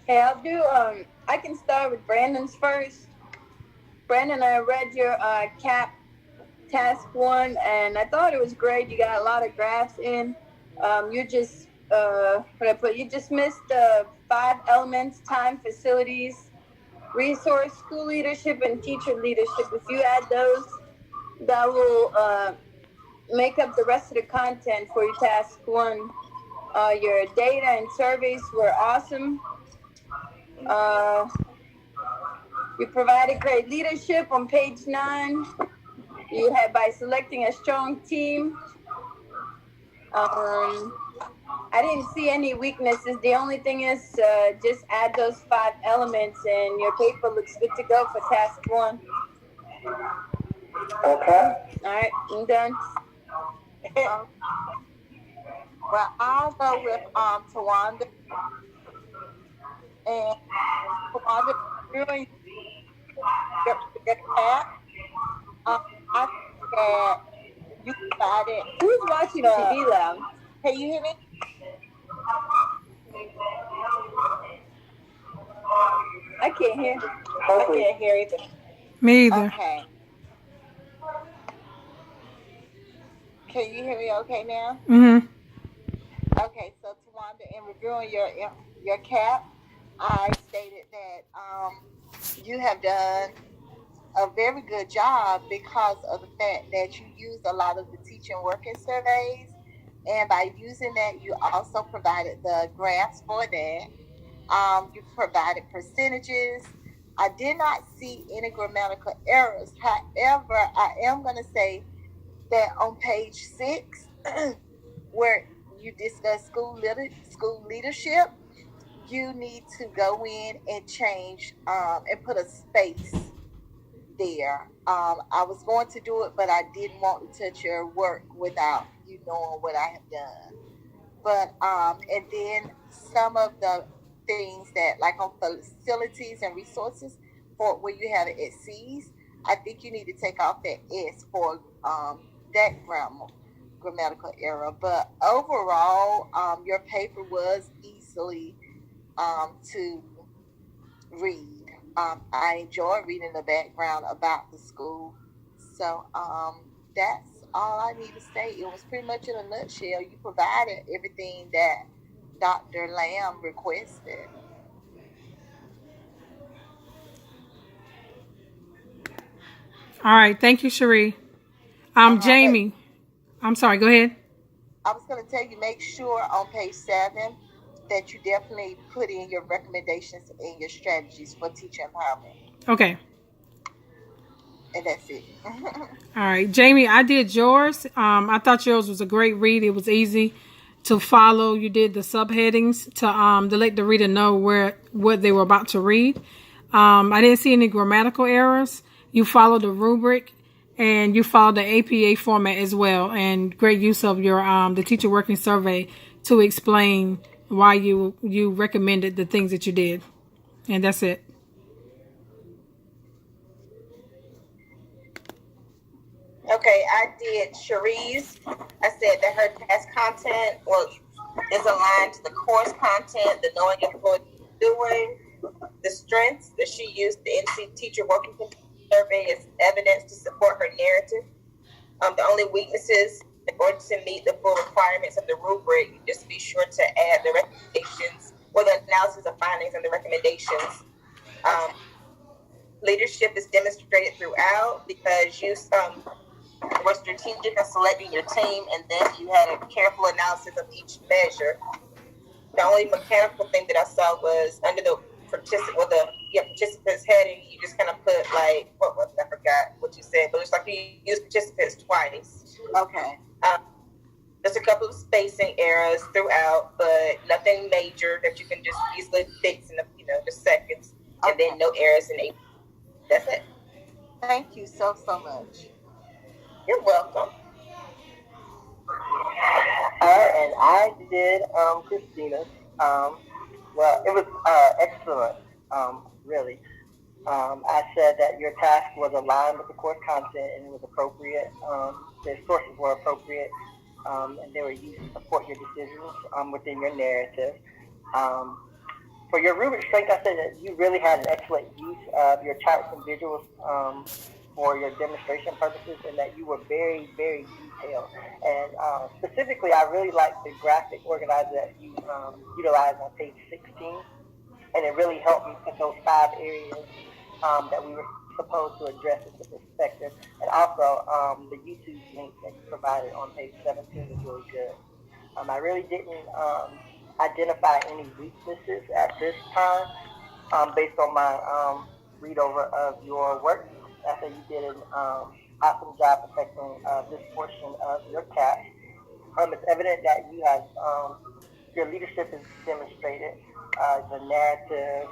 Hey, I'll do. I can start with Brandon's first. Brandon, I read your CAP Task One, and I thought it was great. You got a lot of graphs in. You just what I put. You just missed 5 elements: time, facilities, resource, school leadership, and teacher leadership. If you add those, that will make up the rest of the content for your task one. Your data and surveys were awesome. Uh, you provided great leadership on page 9. You had by selecting a strong team. Um, I didn't see any weaknesses. The only thing is just add those 5 elements, and your paper looks good to go for task one. Okay. All right, I'm done. Well, I'll go with Tawanda, and Tawanda, doing your cat. Um, I think that you provided. Who's watching TV loud? Can you hear me? I can't hear. I can't hear either. Me either. Okay. Can you hear me okay now? Mm-hmm. Okay, so Tawanda, in reviewing your cap, I stated that you have done a very good job because of the fact that you use a lot of the teaching working surveys, and by using that, you also provided the graphs for that. You provided percentages. I did not see any grammatical errors. However, I am going to say that on page 6, where you discuss school leadership, you need to go in and change and put a space there. I was going to do it, but I didn't want to touch your work without you knowing what I have done. But and then some of the things that, like on facilities and resources, for where you have it at C's, I think you need to take off that S for that grammatical error. But overall, your paper was easily to read. I enjoy reading the background about the school. So that's all I need to say. It was pretty much in a nutshell. You provided everything that Dr. Lamb requested. All right. Thank you, Cherie. But Jamie. I'm sorry. Go ahead. I was going to tell you, make sure on page 7 that you definitely put in your recommendations and your strategies for teacher empowerment. Okay. And that's it. All right, Jamie. I did yours. I thought yours was a great read. It was easy to follow. You did the subheadings to let the reader know what they were about to read. I didn't see any grammatical errors. You followed the rubric, and you followed the APA format as well. And great use of your the teacher working survey to explain why you recommended the things that you did. And that's it. Okay, I did Cherie's. I said that her task content is aligned to the course content, the knowing of what you're doing, the strengths that she used the NC teacher working survey as evidence to support her narrative. The only weaknesses, in order to meet the full requirements of the rubric, just be sure to add the recommendations or the analysis of findings and the recommendations. Um, Leadership is demonstrated throughout because you were strategic in selecting your team, and then you had a careful analysis of each measure. The only mechanical thing that I saw was under the participants heading, you just kind of put like what was I forgot what you said, but it's like you used participants twice. Okay. There's a couple of spacing errors throughout, but nothing major that you can just easily fix in just seconds, and Okay. then no errors in 8. That's it. Thank you so much. You're welcome. And I did Christina's. Well, it was excellent, really. I said that your task was aligned with the course content and it was appropriate. The sources were appropriate, and they were used to support your decisions within your narrative. Um, For your rubric strength, I said that you really had an excellent use of your charts and visuals for your demonstration purposes, and that you were very, very detailed. And specifically, I really liked the graphic organizer that you utilized on page 16, and it really helped me put those 5 areas that we were supposed to address into perspective. And also, the YouTube link that you provided on page 17 was really good. I really didn't identify any weaknesses at this time based on my read over of your work. I think you did an awesome job protecting this portion of your CAP. It's evident that you have your leadership is demonstrated, the narrative,